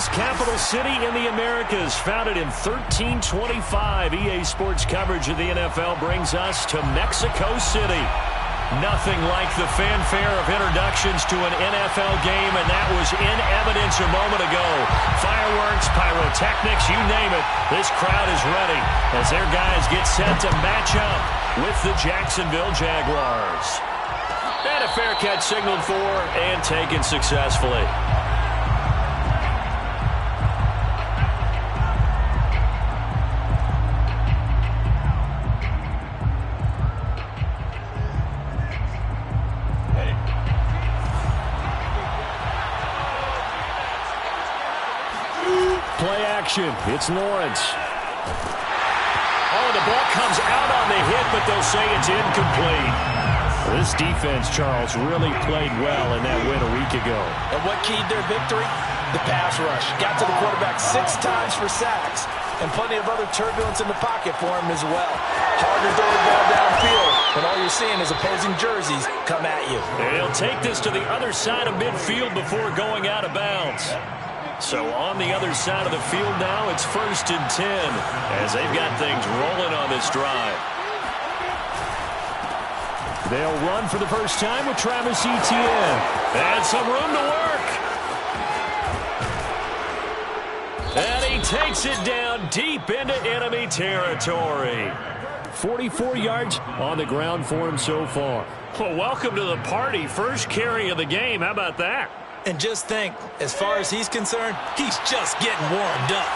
This capital city in the Americas, founded in 1325. EA Sports coverage of the NFL brings us to Mexico City. Nothing like the fanfare of introductions to an NFL game, and that was in evidence a moment ago. Fireworks, pyrotechnics, you name it. This crowd is ready as their guys get set to match up with the Jacksonville Jaguars. And a fair catch signaled for and taken successfully. Play action. It's Lawrence. Oh, the ball comes out on the hit, but they'll say it's incomplete. This defense, Charles, really played well in that win a week ago. And what keyed their victory? The pass rush. Got to the quarterback 6 times for sacks, and plenty of other turbulence in the pocket for him as well. Hard to throw the ball downfield, but all you're seeing is opposing jerseys come at you. And he'll take this to the other side of midfield before going out of bounds. So on the other side of the field now, it's 1st and 10 as they've got things rolling on this drive. They'll run for the first time with Travis Etienne. And some room to work. And he takes it down deep into enemy territory. 44 yards on the ground for him so far. Well, welcome to the party. First carry of the game. How about that? And just think, as far as he's concerned, he's just getting warmed up.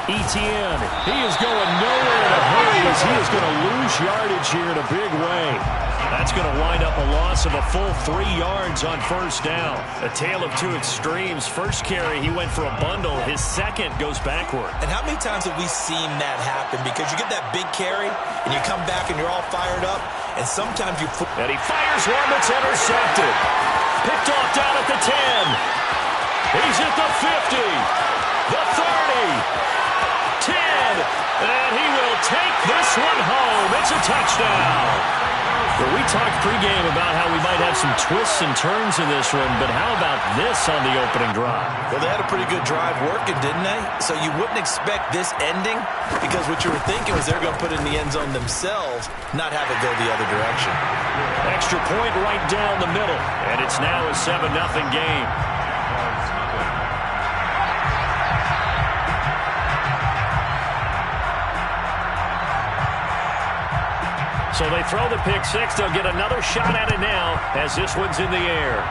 Etienne, he is going nowhere in a hurry as he is going to lose yardage here in a big way. That's going to wind up a loss of a full 3 yards on first down. A tale of two extremes. First carry, he went for a bundle. His second goes backward. And how many times have we seen that happen? Because you get that big carry, and you come back and you're all fired up, and sometimes you... And he fires one that's intercepted. Picked off down at the 10. He's at the 50. The 30. 10. And he will take this one home. It's a touchdown. Well, we talked pregame about how we might have some twists and turns in this one, but how about this on the opening drive? Well, they had a pretty good drive working, didn't they? So you wouldn't expect this ending, because what you were thinking was they're going to put it in the end zone themselves, not have it go the other direction. Extra point right down the middle, and it's now a 7-0 game. So they throw the pick six. They'll get another shot at it now as this one's in the air.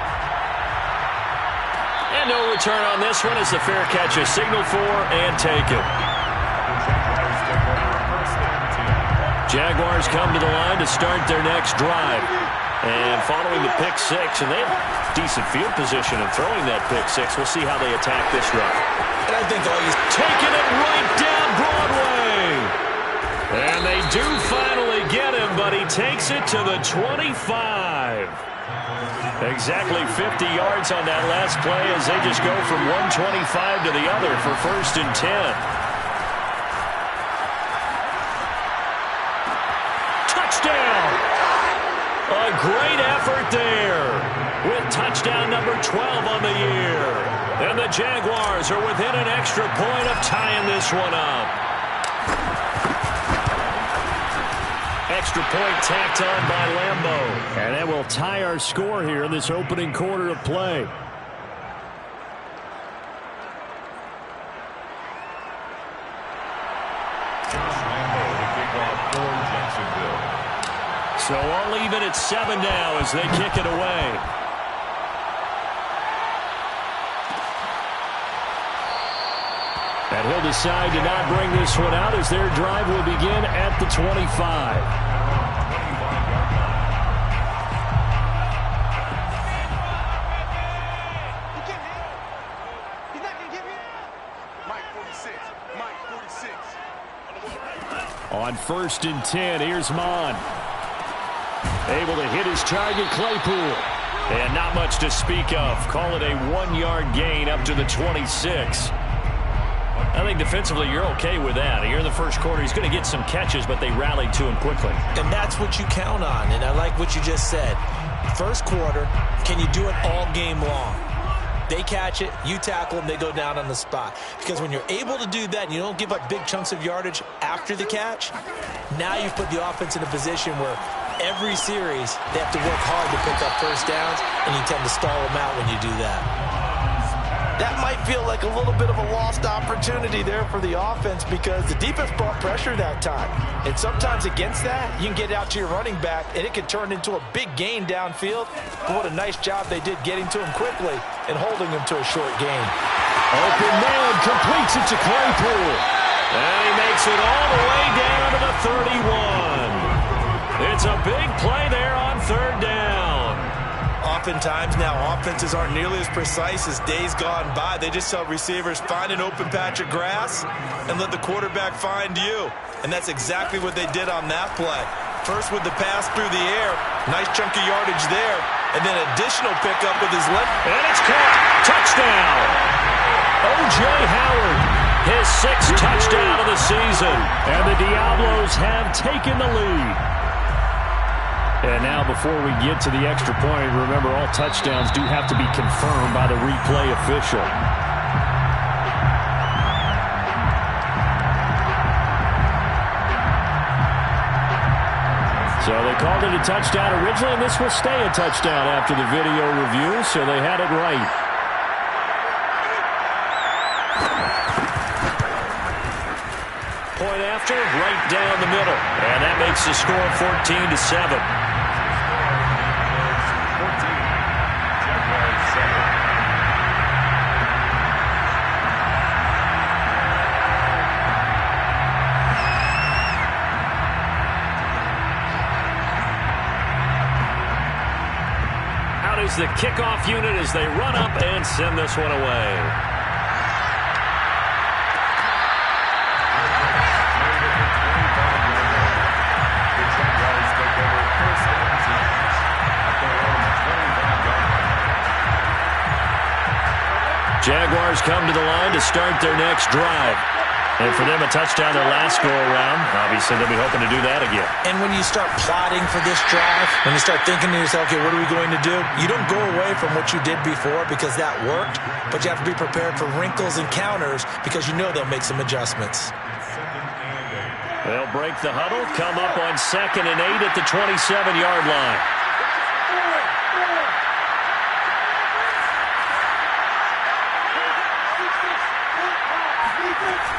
And no return on this one as the fair catch is signaled for and taken. Jaguars come to the line to start their next drive. And following the pick six, and they have decent field position in throwing that pick six. We'll see how they attack this drive. And I think all he's taking it right down Broadway. And they do finally get him, but he takes it to the 25. Exactly 50 yards on that last play as they just go from 125 to the other for 1st and 10. Touchdown! A great effort there with touchdown number 12 on the year. And the Jaguars are within an extra point of tying this one up. Extra point tacked on by Lambeau. And that will tie our score here in this opening quarter of play. So all even at 7 now as they kick it away. And he'll decide to not bring this one out as their drive will begin at the 25. On 1st and 10, here's Mon. Able to hit his target, Claypool. And not much to speak of. Call it a 1-yard gain up to the 26. I think defensively you're okay with that. Here in the first quarter, he's going to get some catches, but they rallied to him quickly. And that's what you count on, and I like what you just said. first quarter, can you do it all game long? They catch it, you tackle them, they go down on the spot. Because when you're able to do that and you don't give up big chunks of yardage after the catch, now you've put the offense in a position where every series they have to work hard to pick up first downs, and you tend to stall them out when you do that. That might feel like a little bit of a lost opportunity there for the offense because the defense brought pressure that time. And sometimes against that, you can get out to your running back, and it can turn into a big gain downfield. But what a nice job they did getting to him quickly and holding him to a short gain. Open man, completes it to Claypool. And he makes it all the way down to the 31. It's a big play there on third down. Oftentimes now offenses aren't nearly as precise as days gone by. They just tell receivers, find an open patch of grass and let the quarterback find you. And that's exactly what they did on that play. First with the pass through the air, nice chunk of yardage there, and then additional pickup with his left. And it's caught. Touchdown. O.J. Howard, his 6th touchdown of the season. And the Diablos have taken the lead. And now before we get to the extra point, remember all touchdowns do have to be confirmed by the replay official. So they called it a touchdown originally, and this will stay a touchdown after the video review, so they had it right. Point after, right down the middle. And that makes the score 14-7. Out is the kickoff unit as they run up and send this one away. Jaguars come to the line to start their next drive. And for them, a touchdown their last go-around. Obviously, they'll be hoping to do that again. And when you start plotting for this drive, when you start thinking to yourself, okay, what are we going to do? You don't go away from what you did before because that worked, but you have to be prepared for wrinkles and counters because you know they'll make some adjustments. They'll break the huddle, come up on 2nd and 8 at the 27-yard line.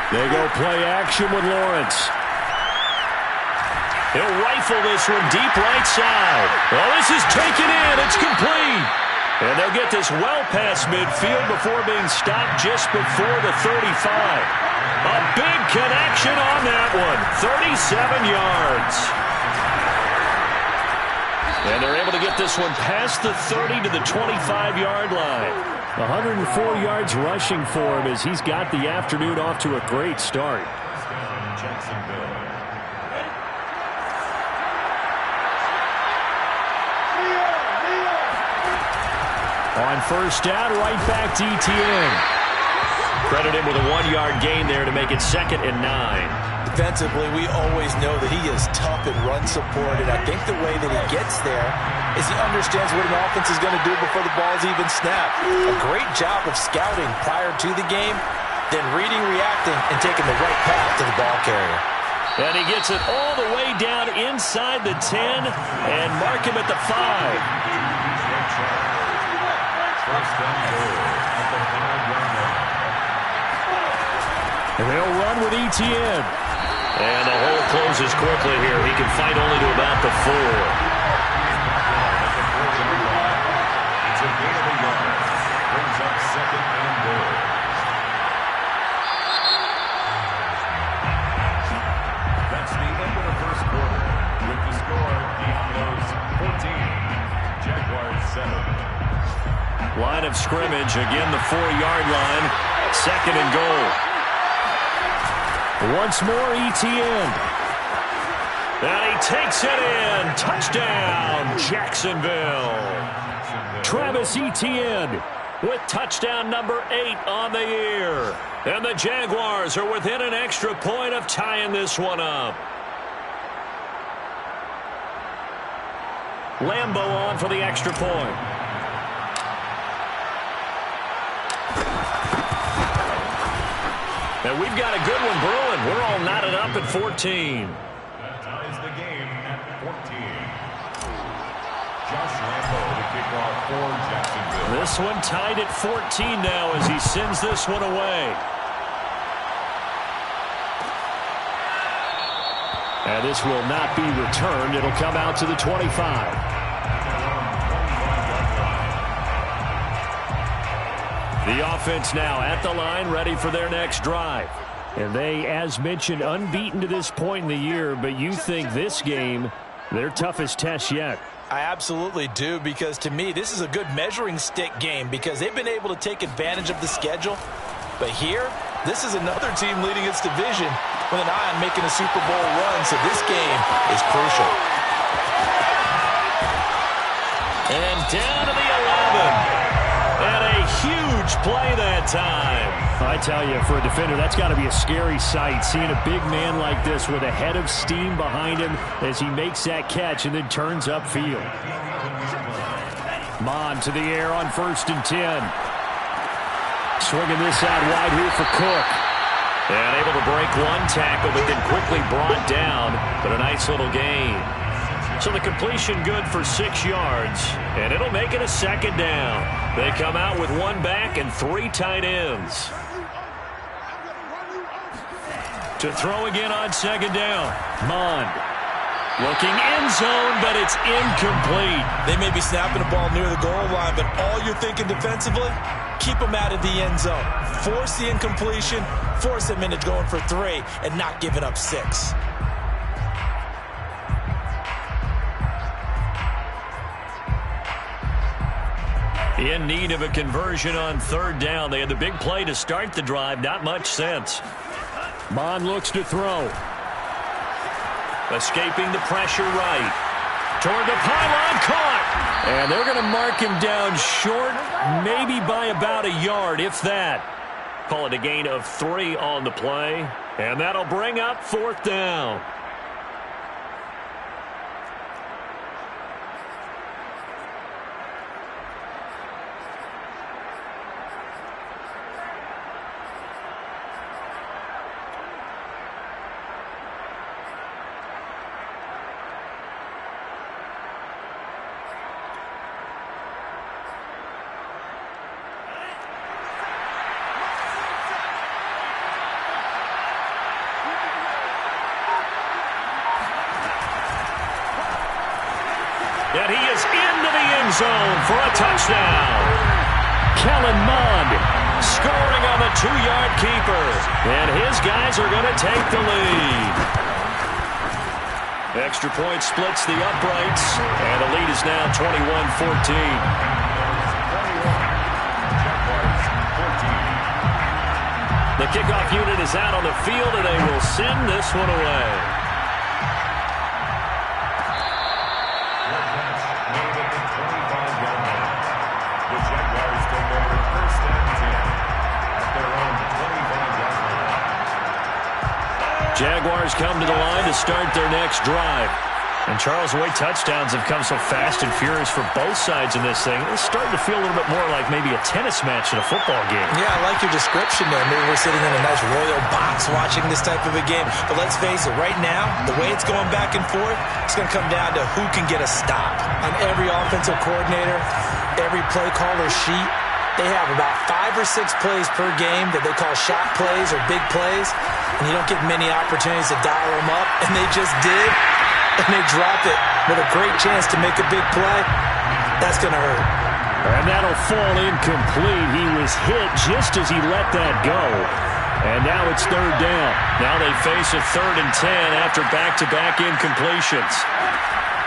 They go play action with Lawrence. He'll rifle this one deep right side. Well, this is taken in. It's complete. And they'll get this well past midfield before being stopped just before the 35. A big connection on that one. 37 yards. And they're able to get this one past the 30 to the 25-yard line. 104 yards rushing for him as he's got the afternoon off to a great start. On first down, right back to ETN. Credit him with a 1-yard gain there to make it 2nd and 9. Defensively, we always know that he is tough and run support, and I think the way that he gets there is he understands what an offense is going to do before the ball's even snapped. A great job of scouting prior to the game, then reading, reacting, and taking the right path to the ball carrier. And he gets it all the way down inside the 10 and mark him at the 5. And they'll run with ETN. And the hole closes quickly here. He can fight only to about the 4. It's a gain of a yard. Brings up 2nd and goal. That's the end of the first quarter. With the score, Diablos 14, Jaguars 7. Line of scrimmage. Again, the 4-yard line. 2nd and goal. Once more, ETN. And he takes it in. Touchdown, Jacksonville. Travis Etienne with touchdown number 8 on the year. And the Jaguars are within an extra point of tying this one up. Lambo on for the extra point. And we've got a good one brewing. We're all knotted up at 14. That ties the game at 14. Josh Lambo, the kickoff for Jacksonville. This one tied at 14 now as he sends this one away. And this will not be returned. It'll come out to the 25. The offense now at the line, ready for their next drive. And they, as mentioned, unbeaten to this point in the year, but you think this game, their toughest test yet. I absolutely do, because to me, this is a good measuring stick game because they've been able to take advantage of the schedule. But here, this is another team leading its division with an eye on making a Super Bowl run, so this game is crucial. And down to the 11. And a huge play that time. I tell you, for a defender, that's got to be a scary sight, seeing a big man like this with a head of steam behind him as he makes that catch and then turns upfield. Mon to the air on 1st and 10. Swinging this out wide here for Cook. And able to break one tackle, but then quickly brought down. But a nice little gain. So the completion good for 6 yards. And it'll make it a 2nd down. They come out with 1 back and 3 tight ends. To throw again on 2nd down. Mond. Looking end zone, but it's incomplete. They may be snapping the ball near the goal line, but all you're thinking defensively, keep them out of the end zone. Force the incompletion, force them into going for 3, and not giving up 6. In need of a conversion on 3rd down. They had the big play to start the drive. Not much sense. Mond looks to throw. Escaping the pressure right. Toward the pylon, caught. And they're going to mark him down short, maybe by about a yard, if that. Call it a gain of 3 on the play. And that'll bring up 4th down. And he is into the end zone for a touchdown. Kellen Mond scoring on the 2-yard keeper. And his guys are going to take the lead. Extra point splits the uprights. And the lead is now 21-14. The kickoff unit is out on the field, and they will send this one away. Jaguars come to the line to start their next drive. And, Charles, the way touchdowns have come so fast and furious for both sides in this thing, it's starting to feel a little bit more like maybe a tennis match in a football game. Yeah, I like your description there. Maybe we're sitting in a nice royal box watching this type of a game. But let's face it, right now, the way it's going back and forth, it's going to come down to who can get a stop. On every offensive coordinator, every play caller sheet, they have about 5 or 6 plays per game that they call shot plays or big plays. And you don't get many opportunities to dial them up. And they just did. And they drop it with a great chance to make a big play. That's going to hurt. And that'll fall incomplete. He was hit just as he let that go. And now it's 3rd down. Now they face a 3rd and 10 after back-to-back incompletions.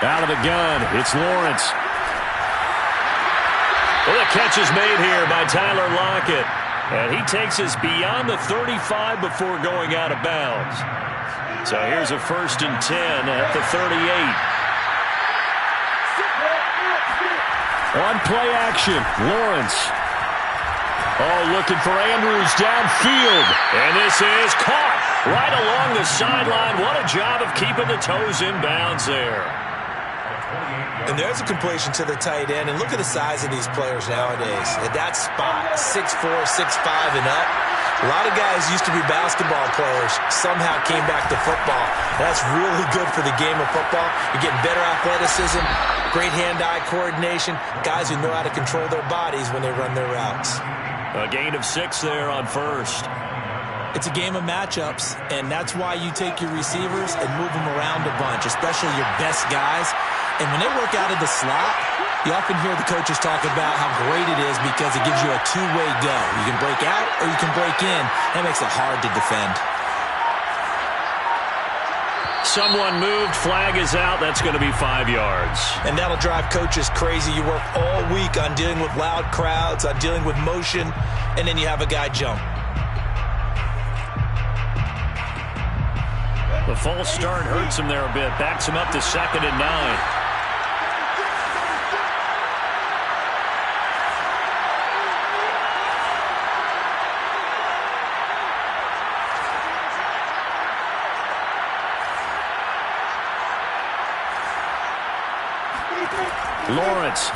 Out of the gun, it's Lawrence. Well, the catch is made here by Tyler Lockett. And he takes us beyond the 35 before going out of bounds. So here's a 1st and 10 at the 38. On play action, Lawrence. Oh, looking for Andrews downfield. And this is caught right along the sideline. What a job of keeping the toes in bounds there. And there's a completion to the tight end. And look at the size of these players nowadays. At that spot, 6'4", 6'5", and up. A lot of guys used to be basketball players, somehow came back to football. That's really good for the game of football. You're getting better athleticism, great hand-eye coordination, guys who know how to control their bodies when they run their routes. A gain of 6 there on first. It's a game of matchups, and that's why you take your receivers and move them around a bunch, especially your best guys. And when they work out of the slot, you often hear the coaches talk about how great it is because it gives you a two-way go. You can break out or you can break in. That makes it hard to defend. Someone moved. Flag is out. That's going to be 5 yards. And that'll drive coaches crazy. You work all week on dealing with loud crowds, on dealing with motion, and then you have a guy jump. The false start hurts him there a bit. Backs him up to 2nd and 9. Lawrence.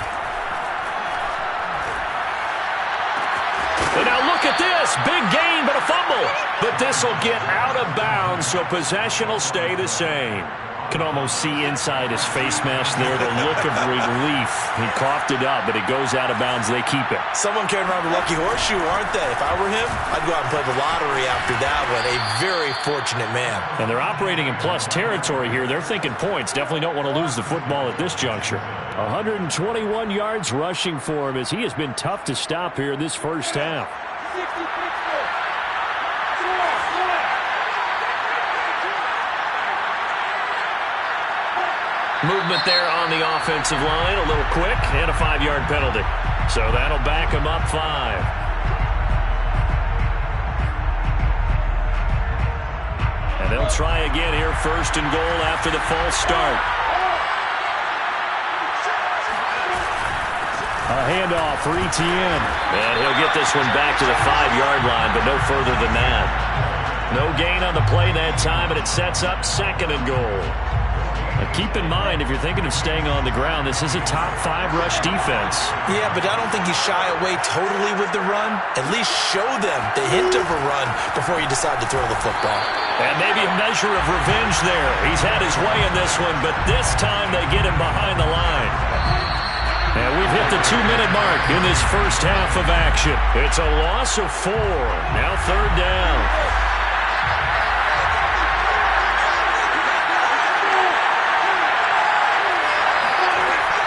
And now look at this. Big gain, but a fumble. But this will get out of bounds, so possession will stay the same. Can almost see inside his face mask there the look of relief. He coughed it up, but it goes out of bounds. They keep it. Someone carrying around a lucky horseshoe, aren't they? If I were him, I'd go out and play the lottery after that one. A very fortunate man. And they're operating in plus territory here. They're thinking points. Definitely don't want to lose the football at this juncture. 121 yards rushing for him as he has been tough to stop here this first half. Movement there on the offensive line, a little quick, and a 5-yard penalty. So that'll back him up 5. And they'll try again here, 1st and goal after the false start. A handoff for Etienne. And he'll get this one back to the 5-yard line, but no further than that. No gain on the play that time, and it sets up 2nd and goal. Now keep in mind, if you're thinking of staying on the ground, this is a top 5 rush defense. Yeah, but I don't think you shy away totally with the run. At least show them the hint of a run before you decide to throw the football. And maybe a measure of revenge there. He's had his way in this one, but this time they get him behind the line. And we've hit the 2-minute mark in this first half of action. It's a loss of 4. Now 3rd down.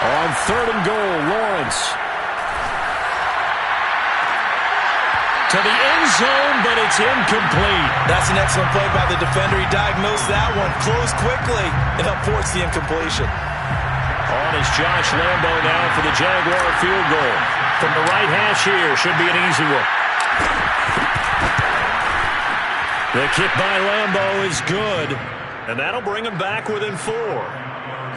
On 3rd and goal, Lawrence. To the end zone, but it's incomplete. That's an excellent play by the defender. He diagnosed that one, closed quickly, and forced the incompletion. On is Josh Lambo now for the Jaguar field goal. From the right hash here, should be an easy one. The kick by Lambo is good, and that'll bring him back within 4.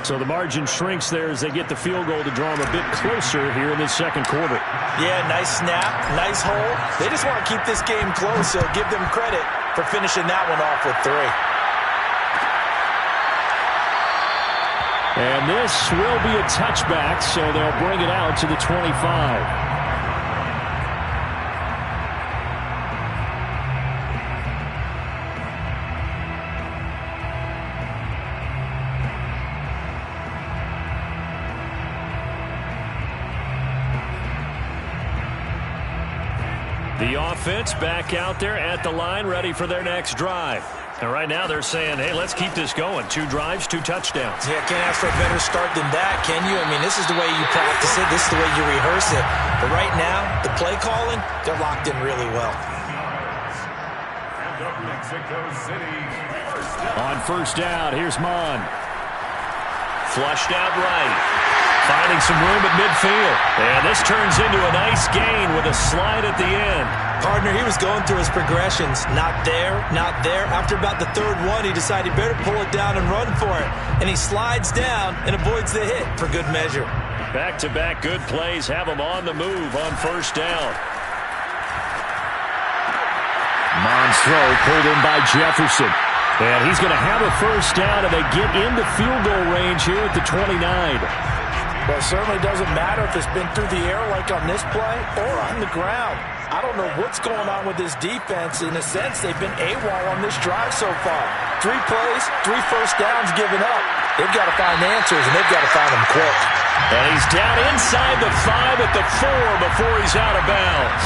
So the margin shrinks there as they get the field goal to draw them a bit closer here in this second quarter. Yeah, nice snap, nice hole. They just want to keep this game close, so give them credit for finishing that one off with 3. And this will be a touchback, so they'll bring it out to the 25. The offense back out there at the line, ready for their next drive. And right now they're saying, hey, let's keep this going. 2 drives, 2 touchdowns. Yeah, can't ask for a better start than that, can you? I mean, this is the way you practice it. This is the way you rehearse it. But right now, the play calling, they're locked in really well. On 1st down, here's Mon. Flushed out right. Finding some room at midfield. And this turns into a nice gain with a slide at the end. Partner, he was going through his progressions. Not there, not there. After about the 3rd one, he decided he better pull it down and run for it. And he slides down and avoids the hit for good measure. Back-to-back good plays have him on the move on 1st down. Mon's throw pulled in by Jefferson. And he's going to have a first down, and they get into field goal range here at the 29. Well, it certainly doesn't matter if it's been through the air like on this play or on the ground. I don't know what's going on with this defense. In a sense, they've been AWOL on this drive so far. 3 plays, 3 first downs given up. They've got to find answers, and they've got to find them quick. And he's down inside the 5 at the 4 before he's out of bounds.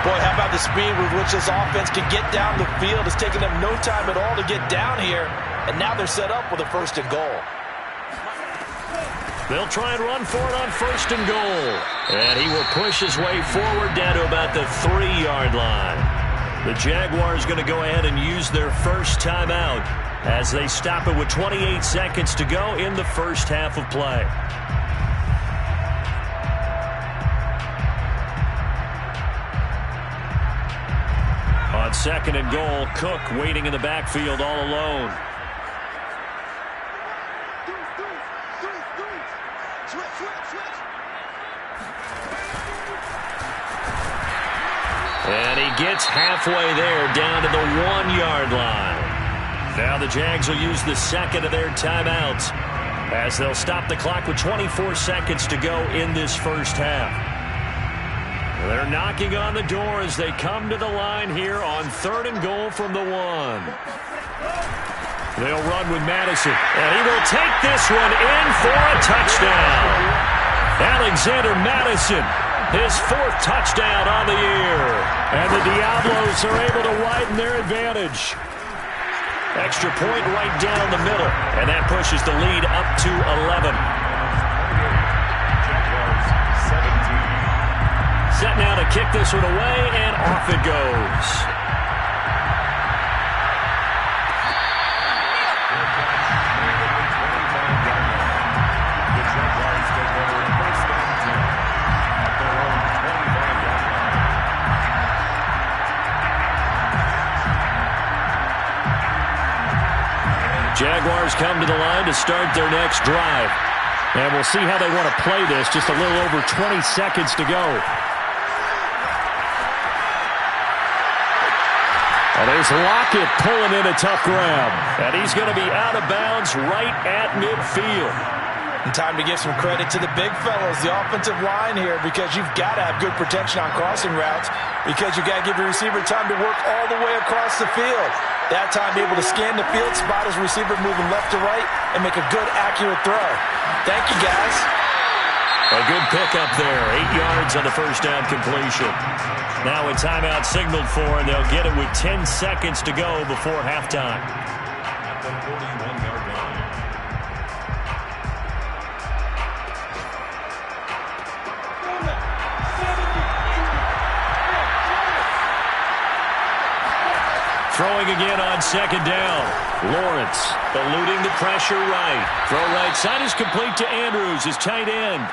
Boy, how about the speed with which this offense can get down the field? It's taken them no time at all to get down here, and now they're set up with a 1st and goal. They'll try and run for it on 1st and goal. And he will push his way forward down to about the 3-yard line. The Jaguars going to go ahead and use their first timeout as they stop it with 28 seconds to go in the first half of play. On 2nd and goal, Cook waiting in the backfield all alone. And he gets halfway there down to the 1-yard line. Now the Jags will use the 2nd of their timeouts as they'll stop the clock with 24 seconds to go in this first half. They're knocking on the door as they come to the line here on 3rd and goal from the 1. They'll run with Madison, and he will take this one in for a touchdown. Alexander Madison, his 4th touchdown on the year. And the Diablos are able to widen their advantage. Extra point right down the middle, and that pushes the lead up to 11. Set now to kick this one away, and off it goes. Jaguars come to the line to start their next drive. And we'll see how they want to play this. Just a little over 20 seconds to go. And there's Lockett pulling in a tough grab. And he's going to be out of bounds right at midfield. And time to give some credit to the big fellows, the offensive line here, because you've got to have good protection on crossing routes, because you've got to give your receiver time to work all the way across the field. That time, be able to scan the field, spot his receiver moving left to right, and make a good, accurate throw. Thank you, guys. A good pickup there. 8 yards on the first down completion. Now a timeout signaled for, and they'll get it with 10 seconds to go before halftime. At the 41-yard line. Throwing again on 2nd down. Lawrence eluding the pressure right. Throw right side is complete to Andrews, his tight end.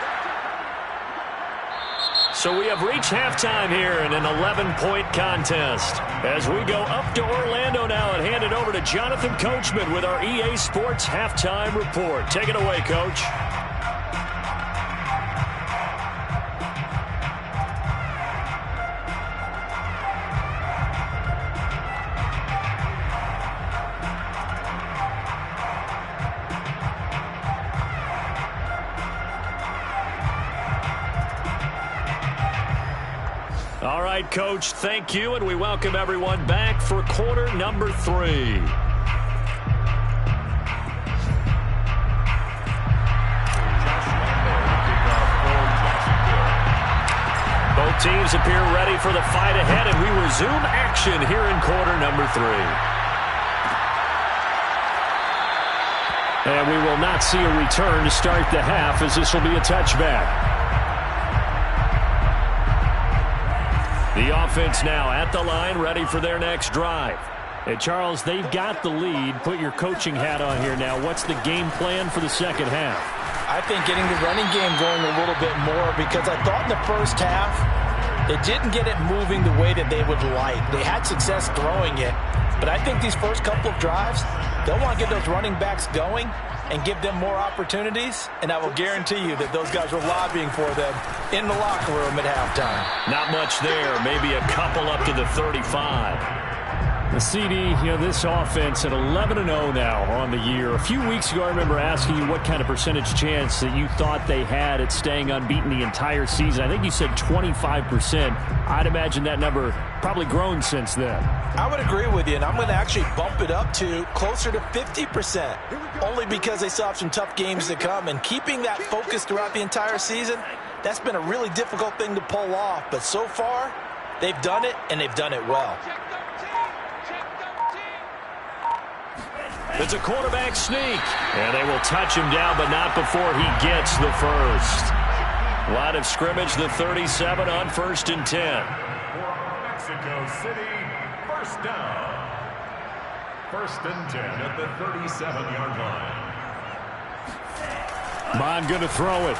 So we have reached halftime here in an 11-point contest. As we go up to Orlando now and hand it over to Jonathan Coachman with our EA Sports Halftime Report. Take it away, Coach. All right, Coach, thank you, and we welcome everyone back for quarter number 3. Both teams appear ready for the fight ahead, and we resume action here in quarter number 3. And we will not see a return to start the half, as this will be a touchback. The offense now at the line, ready for their next drive. And Charles, they've got the lead. Put your coaching hat on here now. What's the game plan for the second half? I think getting the running game going a little bit more, because I thought in the first half they didn't get it moving the way that they would like. They had success throwing it, but I think these first couple of drives, they'll want to get those running backs going and give them more opportunities, and I will guarantee you that those guys were lobbying for them in the locker room at halftime. Not much there, maybe a couple up to the 35. The CD, this offense at 11-0 now on the year. A few weeks ago, I remember asking you what kind of percentage chance that you thought they had at staying unbeaten the entire season. I think you said 25%. I'd imagine that number probably grown since then. I would agree with you, and I'm going to actually bump it up to closer to 50%, only because they still have some tough games to come. And keeping that focus throughout the entire season, that's been a really difficult thing to pull off. But so far, they've done it, and they've done it well. It's a quarterback sneak, and they will touch him down, but not before he gets the first. Line of scrimmage, the 37 on 1st and 10. For Mexico City, first down. 1st and 10 at the 37-yard line. Mon going to throw it.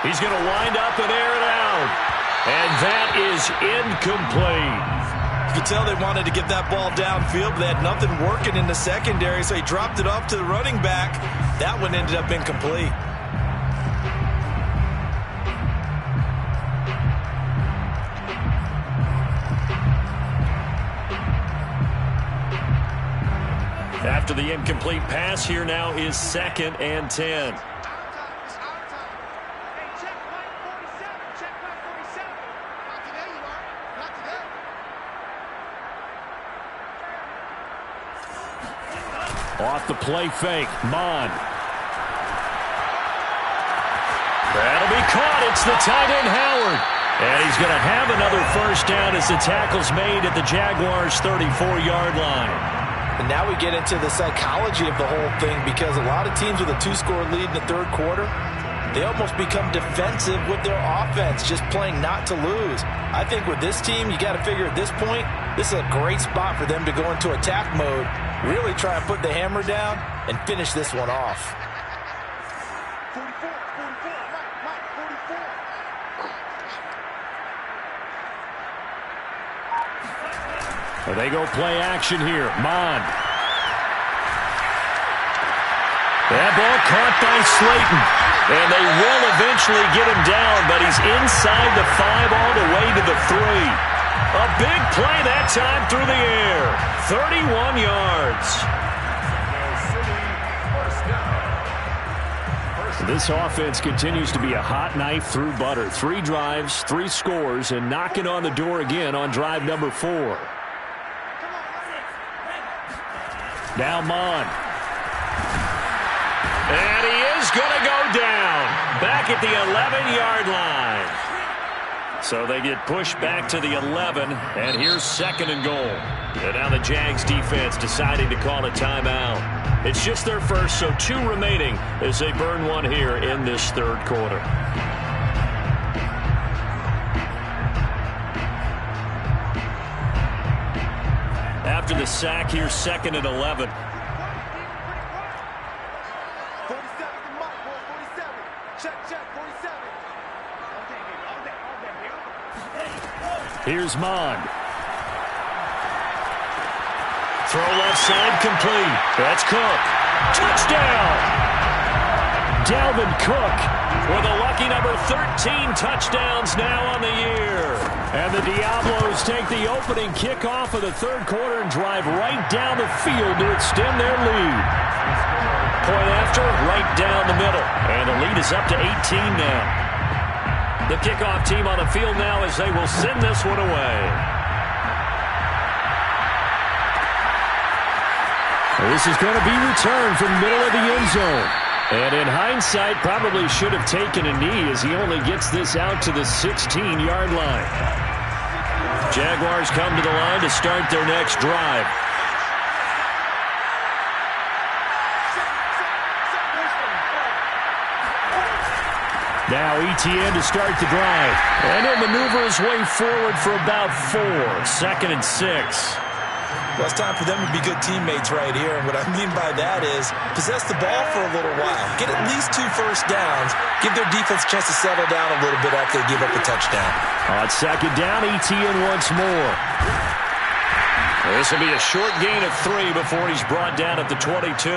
He's going to wind up and air it out. And that is incomplete. You could tell they wanted to get that ball downfield, but they had nothing working in the secondary, so he dropped it off to the running back. That one ended up incomplete. After the incomplete pass, here now is 2nd and 10. Off the play fake, Mon. That'll be caught. It's the tight end, Howard. And he's going to have another first down as the tackle's made at the Jaguars' 34-yard line. And now we get into the psychology of the whole thing, because a lot of teams with a 2-score lead in the third quarter, they almost become defensive with their offense, just playing not to lose. I think with this team, you got to figure at this point, this is a great spot for them to go into attack mode, really try and put the hammer down and finish this one off. Well, they go play action here. Mon. That ball caught by Slayton. And they will eventually get him down, but he's inside the 5 all the way to the 3. A big play that time through the air. 31 yards. This offense continues to be a hot knife through butter. 3 drives, 3 scores, and knocking on the door again on drive number 4. Now Mon. And he is going to go down. Back at the 11-yard line. So they get pushed back to the 11, and here's 2nd and goal. And now the Jags defense deciding to call a timeout. It's just their first, so 2 remaining as they burn one here in this third quarter. After the sack, here's 2nd and 11. Here's Mon. Throw left side complete. That's Cook. Touchdown! Dalvin Cook with a lucky number 13 touchdowns now on the year. And the Diablos take the opening kickoff of the third quarter and drive right down the field to extend their lead. Point after, right down the middle. And the lead is up to 18 now. The kickoff team on the field now as they will send this one away. This is going to be returned from the middle of the end zone. And in hindsight, probably should have taken a knee as he only gets this out to the 16-yard line. Jaguars come to the line to start their next drive. Now ETN to start the drive. And he'll maneuver his way forward for about 4. 2nd and 6. Well, it's time for them to be good teammates right here. And what I mean by that is possess the ball for a little while. Get at least 2 first downs. Give their defense a chance to settle down a little bit after they give up a touchdown. On 2nd down, ETN once more. This will be a short gain of 3 before he's brought down at the 22.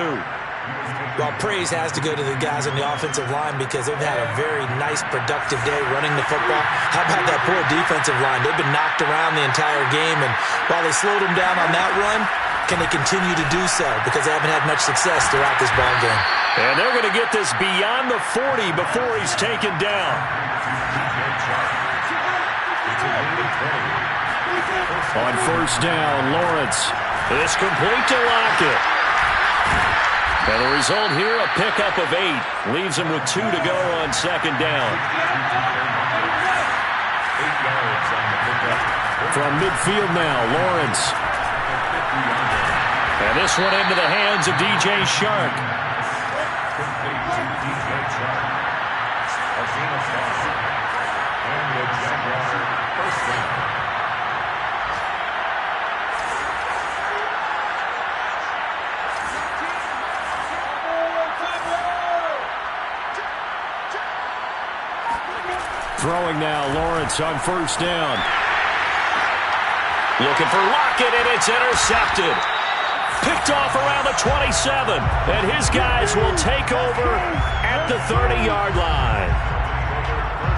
Well, praise has to go to the guys on the offensive line because they've had a very nice, productive day running the football. How about that poor defensive line? They've been knocked around the entire game, and while they slowed them down on that run, can they continue to do so? Because they haven't had much success throughout this ball game. And they're going to get this beyond the 40 before he's taken down. On first down, Lawrence is complete to Lockett. And the result here, a pickup of 8. Leaves him with 2 to go on second down. From midfield now, Lawrence. And this one into the hands of DJ Shark. Throwing now, Lawrence on first down. Looking for Lockett, and it's intercepted. Picked off around the 27, and his guys will take over at the 30-yard line.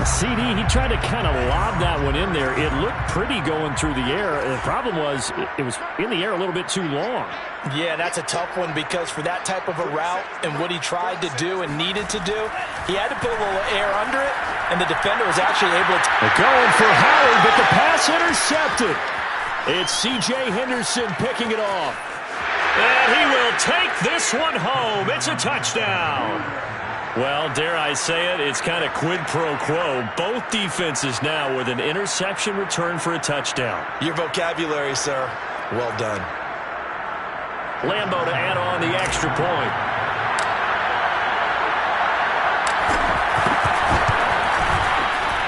CD, he tried to kind of lob that one in there. It looked pretty going through the air. The problem was it was in the air a little bit too long. Yeah, that's a tough one because for that type of a route and what he tried to do and needed to do, he had to put a little air under it, and the defender was actually able to... They're going for Howard, but the pass intercepted. It's C.J. Henderson picking it off. And he will take this one home. It's a touchdown. Well, dare I say it, it's kind of quid pro quo. Both defenses now with an interception return for a touchdown. Your vocabulary, sir. Well done. Lambo to add on the extra point.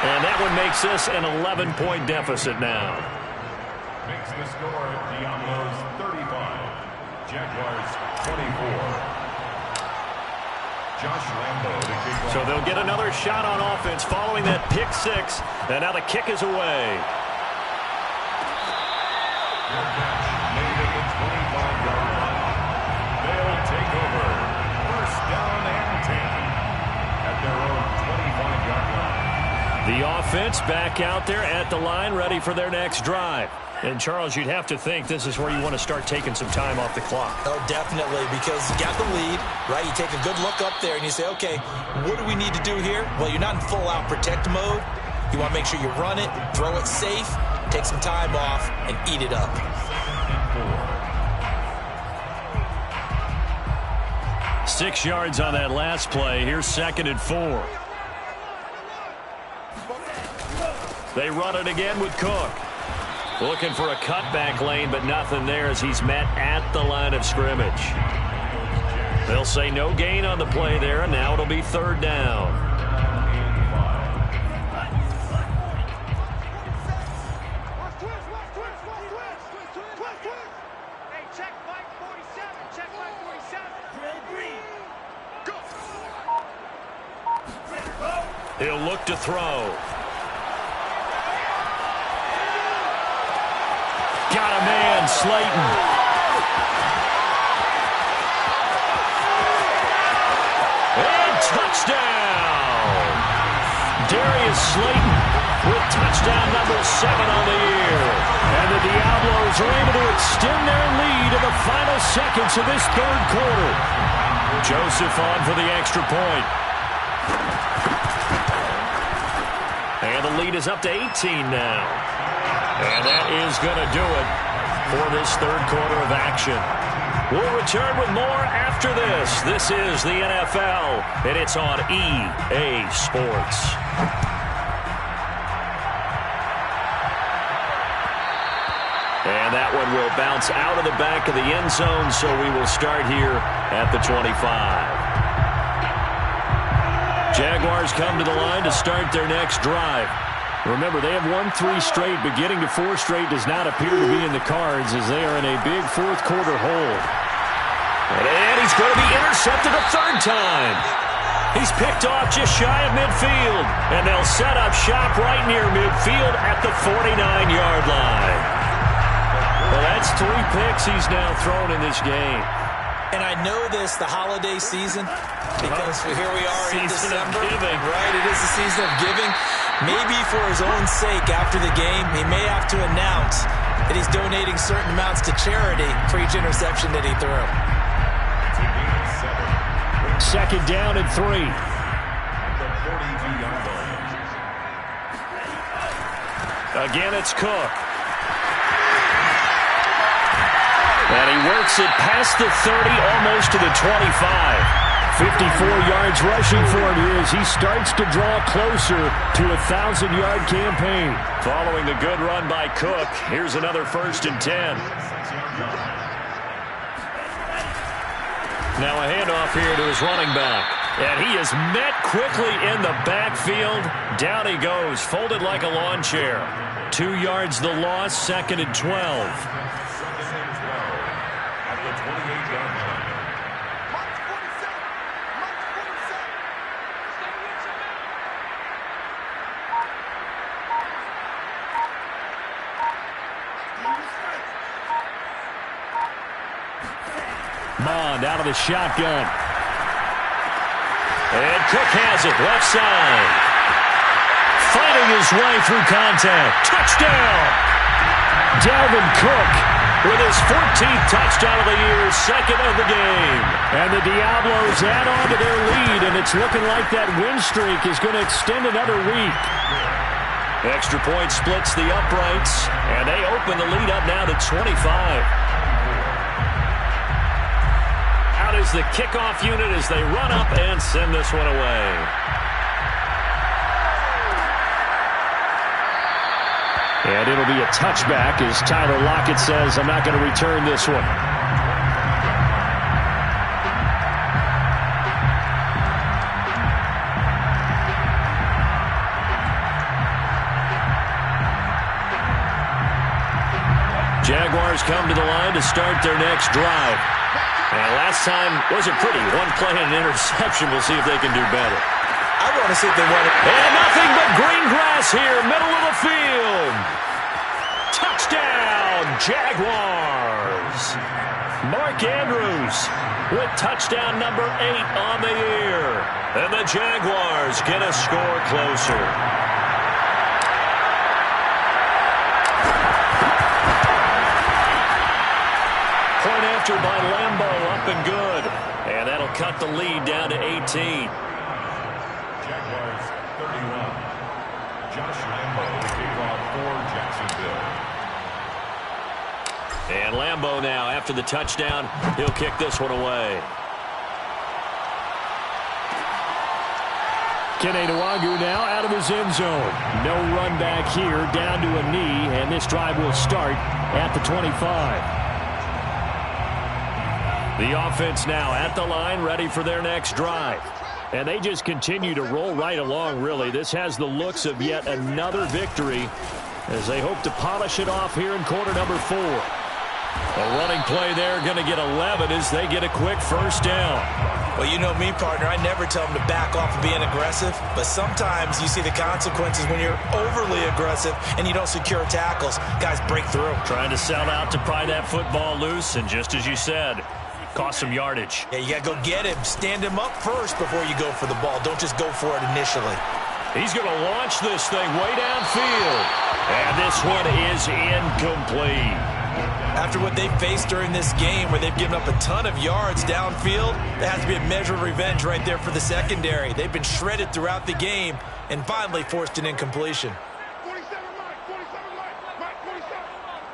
And that one makes this an 11-point deficit now. Makes the score Diablos 35, Jaguars 24. Josh Lambo to kick off. So they'll get another shot on offense following that pick 6. And now the kick is away. Good catch made at the 25-yard line. They'll take over. First down and 10 at their own 25-yard line. The offense back out there at the line, ready for their next drive. And, Charles, you'd have to think this is where you want to start taking some time off the clock. Oh, definitely, because you got the lead, right? You take a good look up there and you say, okay, what do we need to do here? Well, you're not in full-out protect mode. You want to make sure you run it, throw it safe, take some time off, and eat it up. 6 yards on that last play. Here's 2nd and 4. They run it again with Cook. Looking for a cutback lane, but nothing there as he's met at the line of scrimmage. They'll say no gain on the play there, and now it'll be 3rd down. He'll look to throw. Got a man, Slayton. And touchdown! Darius Slayton with touchdown number 7 on the year. And the Diablos are able to extend their lead in the final seconds of this 3rd quarter. Joseph on for the extra point. And the lead is up to 18 now. And that is going to do it for this 3rd quarter of action. We'll return with more after this. This is the NFL, and it's on EA Sports. And that one will bounce out of the back of the end zone, so we will start here at the 25. Jaguars come to the line to start their next drive. Remember, they have won 3 straight, but getting to 4 straight does not appear to be in the cards as they are in a big 4th quarter hole. And he's going to be intercepted a 3rd time. He's picked off just shy of midfield, and they'll set up shop right near midfield at the 49-yard line. Well, that's 3 picks he's now thrown in this game. And I know this, the holiday season, because here we are in December. Right, it is the season of giving. Maybe for his own sake, after the game, he may have to announce that he's donating certain amounts to charity for each interception that he threw. Second down and 3. Again, it's Cook. And he works it past the 30, almost to the 25. 54 yards rushing for him here as he starts to draw closer to a 1,000-yard campaign. Following the good run by Cook, here's another 1st and 10. Now a handoff here to his running back. And he is met quickly in the backfield. Down he goes, folded like a lawn chair. 2 yards the loss, 2nd and 12. Mond out of the shotgun. And Cook has it, left side. Fighting his way through contact. Touchdown! Dalvin Cook with his 14th touchdown of the year, 2nd of the game. And the Diablos add on to their lead, and it's looking like that win streak is going to extend another week. Extra point splits the uprights, and they open the lead up now to 25. Out is the kickoff unit as they run up and send this one away. And it'll be a touchback as Tyler Lockett says, I'm not going to return this one. Jaguars come to the line to start their next drive. And last time wasn't pretty. One play and an interception. We'll see if they can do better. I want to see if they want it. And nothing but green grass here, middle of the field. Touchdown, Jaguars. Mark Andrews with touchdown number 8 on the year. And the Jaguars get a score closer. Point after by Lambo, up and good. And that'll cut the lead down to 18. Jaguars 31. Josh Lambo to kick off for Jacksonville. And Lambo now, after the touchdown, he'll kick this one away. Kene Nwangwu now out of his end zone. No run back here, down to a knee, and this drive will start at the 25. The offense now at the line, ready for their next drive. And they just continue to roll right along, really. This has the looks of yet another victory as they hope to polish it off here in quarter number 4. A running play there, going to get 11 as they get a quick first down. Well, you know me, partner. I never tell them to back off of being aggressive, but sometimes you see the consequences when you're overly aggressive and you don't secure tackles. Guys break through. Trying to sell out to pry that football loose, and just as you said, cost some yardage. Yeah, you got to go get him. Stand him up first before you go for the ball. Don't just go for it initially. He's going to launch this thing way downfield. And this one is incomplete. After what they faced during this game where they've given up a ton of yards downfield, there has to be a measure of revenge right there for the secondary. They've been shredded throughout the game and finally forced an incompletion. 47, Mike. 47, Mike. Mike, 47.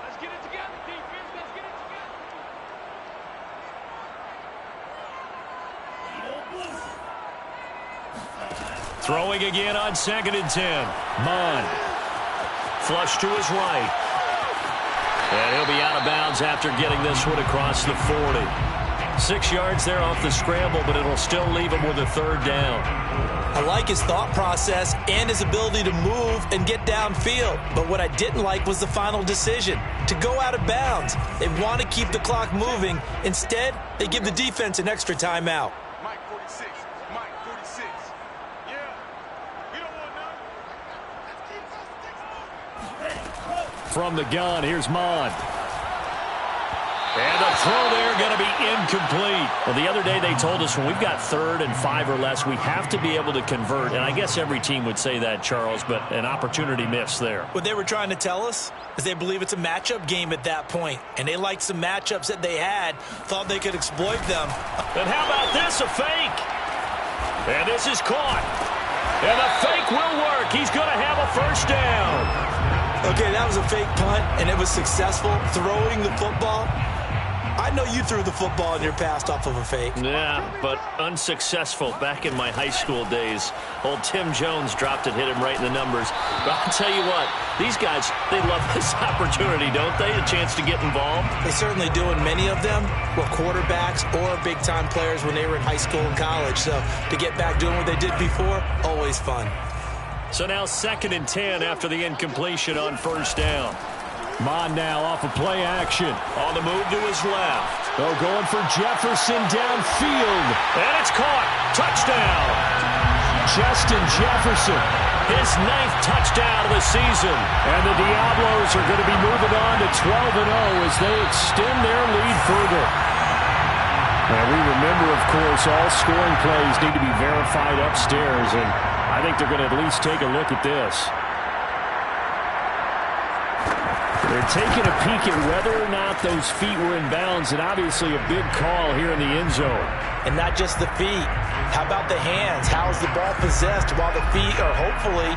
Let's get it together, defense. Let's get it together. Throwing again on 2nd and 10. Mond. Flush to his right. And he'll be out of bounds after getting this one across the 40. 6 yards there off the scramble, but it'll still leave him with a 3rd down. I like his thought process and his ability to move and get downfield. But what I didn't like was the final decision, to go out of bounds. They want to keep the clock moving. Instead, they give the defense an extra timeout. Mike, 46. Mike, 46. Yeah. We don't want none. From the gun, here's Mond. And the throw there going to be incomplete. Well, the other day they told us when we've got 3rd and 5 or less, we have to be able to convert. And I guess every team would say that, Charles, but an opportunity miss there. What they were trying to tell us is they believe it's a matchup game at that point. And they liked some matchups that they had, thought they could exploit them. And how about this, a fake? And this is caught. And the fake will work. He's going to have a first down. Okay, that was a fake punt, and it was successful. Throwing the football. I know you threw the football in your past off of a fake. Yeah, but unsuccessful back in my high school days. Old Tim Jones dropped it, hit him right in the numbers. But I'll tell you what, these guys, they love this opportunity, don't they? A chance to get involved. They certainly do, and many of them were quarterbacks or big-time players when they were in high school and college. So to get back doing what they did before, always fun. So now 2nd and 10 after the incompletion on first down. Mon now off of play action. On the move to his left. Oh, going for Jefferson downfield. And it's caught. Touchdown. Justin Jefferson. His 9th touchdown of the season. And the Diablos are going to be moving on to 12-0 as they extend their lead further. And we remember, of course, all scoring plays need to be verified upstairs. And I think they're going to at least take a look at this. They're taking a peek at whether or not those feet were in bounds, and obviously a big call here in the end zone. And not just the feet. How about the hands? How's the ball possessed while the feet are hopefully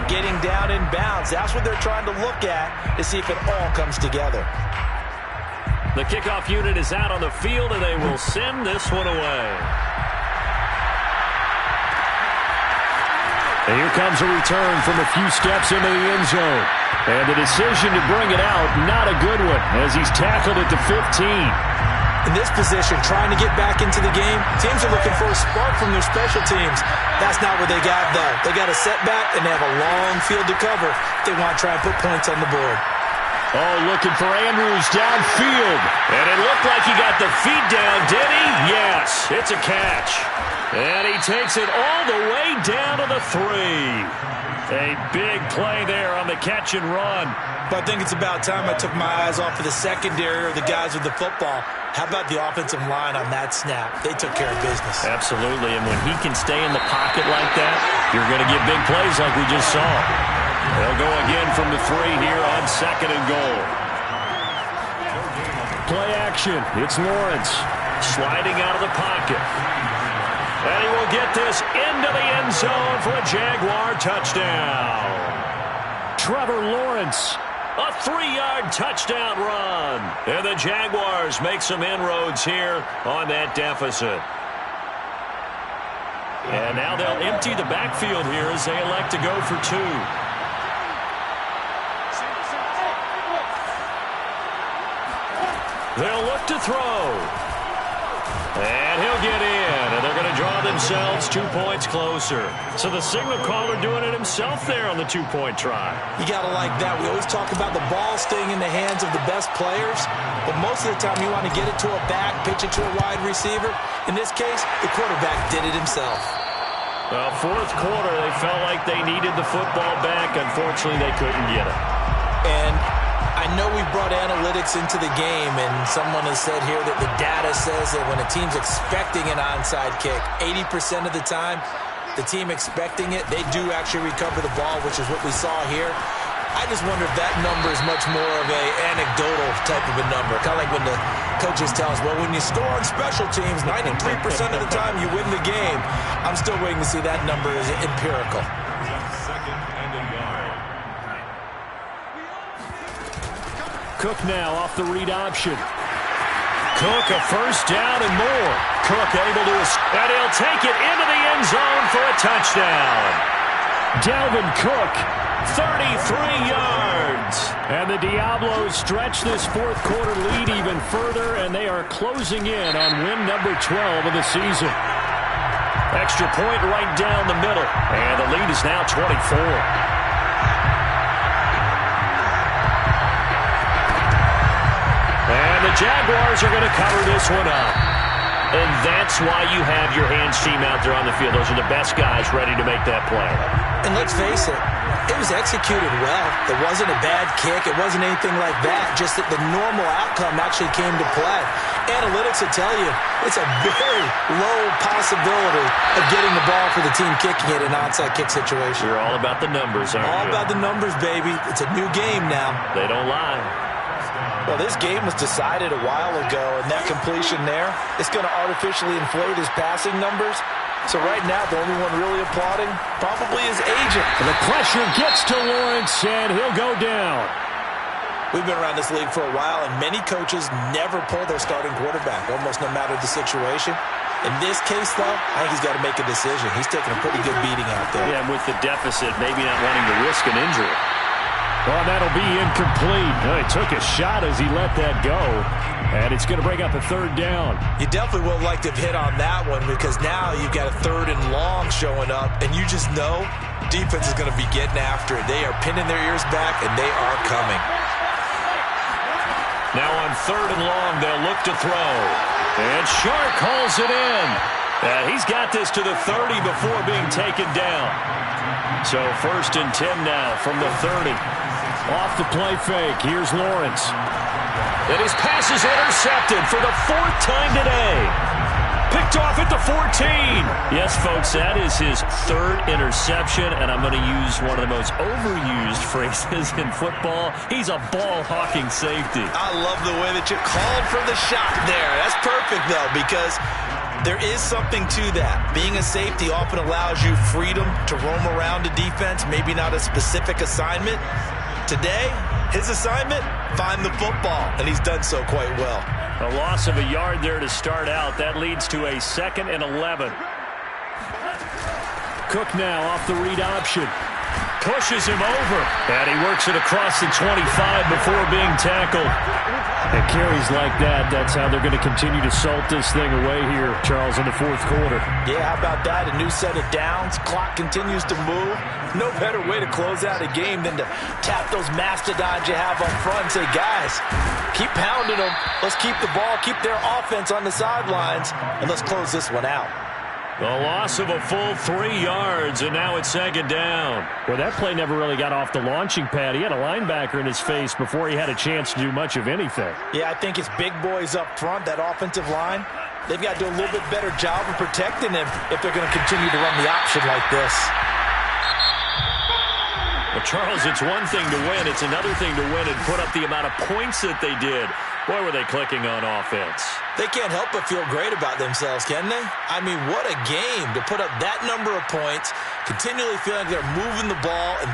getting down in bounds? That's what they're trying to look at to see if it all comes together. The kickoff unit is out on the field, and they will send this one away. And here comes a return from a few steps into the end zone. And the decision to bring it out, not a good one, as he's tackled at the 15. In this position, trying to get back into the game, teams are looking for a spark from their special teams. That's not what they got, though. They got a setback, and they have a long field to cover if they want to try and put points on the board. Oh, looking for Andrews downfield. And it looked like he got the feet down, did he? Yes, it's a catch. And he takes it all the way down to the 3. A big play there on the catch and run. But I think it's about time I took my eyes off of the secondary or the guys with the football. How about the offensive line on that snap? They took care of business. Absolutely, and when he can stay in the pocket like that, you're going to get big plays like we just saw. They'll go again from the 3 here on 2nd and goal. Play action. It's Lawrence sliding out of the pocket. And he will get this into the end zone for a Jaguar touchdown. Trevor Lawrence, a 3-yard touchdown run. And the Jaguars make some inroads here on that deficit. And now they'll empty the backfield here as they elect to go for 2. They'll look to throw. And he'll get in, and they're going to draw themselves 2 points closer. So the signal caller doing it himself there on the 2-point try. You got to like that. We always talk about the ball staying in the hands of the best players, but most of the time you want to get it to a back, pitch it to a wide receiver. In this case, the quarterback did it himself. Well, 4th quarter, they felt like they needed the football back. Unfortunately, they couldn't get it. And I know we brought analytics into the game, and someone has said here that the data says that when a team's expecting an onside kick, 80% of the time, the team expecting it, they do actually recover the ball, which is what we saw here. I just wonder if that number is much more of an anecdotal type of a number. Kind of like when the coaches tell us, well, when you score on special teams, 93% of the time you win the game. I'm still waiting to see that number is empirical. Cook now off the read option. Cook a first down and more. Cook able to, and he'll take it into the end zone for a touchdown. Dalvin Cook, 33 yards. And the Diablos stretch this 4th quarter lead even further, and they are closing in on win number 12 of the season. Extra point right down the middle, and the lead is now 24. And the Jaguars are going to cover this one up. And that's why you have your hands team out there on the field. Those are the best guys ready to make that play. And let's face it, it was executed well. It wasn't a bad kick. It wasn't anything like that. Just that the normal outcome actually came to play. Analytics will tell you it's a very low possibility of getting the ball for the team kicking it in an onside kick situation. You're all about the numbers, aren't you? All about the numbers, baby. It's a new game now. They don't lie. Well, this game was decided a while ago, and that completion there, it's going to artificially inflate his passing numbers. So right now, the only one really applauding probably his agent. And the pressure gets to Lawrence, and he'll go down. We've been around this league for a while, and many coaches never pull their starting quarterback, almost no matter the situation. In this case, though, I think he's got to make a decision. He's taking a pretty good beating out there. Yeah, and with the deficit, maybe not wanting to risk an injury. Well, that'll be incomplete. He took a shot as he let that go, and it's going to bring up a third down. You definitely would like to have hit on that one because now you've got a 3rd and long showing up, and you just know defense is going to be getting after it. They are pinning their ears back, and they are coming. Now on 3rd and long, they'll look to throw. And Shark hauls it in. He's got this to the 30 before being taken down. So 1st and 10 now from the 30. Off the play fake, here's Lawrence. And his pass is intercepted for the 4th time today. Picked off at the 14. Yes, folks, that is his 3rd interception, and I'm going to use one of the most overused phrases in football. He's a ball-hawking safety. I love the way that you called for the shot there. That's perfect, though, because there is something to that. Being a safety often allows you freedom to roam around a defense, maybe not a specific assignment. Today, his assignment, find the football, and he's done so quite well. A loss of a yard there to start out. That leads to a 2nd and 11. Cook now off the read option. Pushes him over, and he works it across the 25 before being tackled. And carries like that, that's how they're going to continue to salt this thing away here, Charles, in the 4th quarter. Yeah, how about that? A new set of downs. Clock continues to move. No better way to close out a game than to tap those mastodons you have up front and say, guys, keep pounding them. Let's keep the ball, keep their offense on the sidelines, and let's close this one out. The loss of a full 3 yards, and now it's 2nd down. Well, that play never really got off the launching pad. He had a linebacker in his face before he had a chance to do much of anything. Yeah, I think it's big boys up front, that offensive line. They've got to do a little bit better job of protecting him if they're going to continue to run the option like this. Well, Charles, it's one thing to win. It's another thing to win and put up the amount of points that they did. Boy, were they clicking on offense. They can't help but feel great about themselves, can they? I mean, what a game to put up that number of points, continually feeling like they're moving the ball and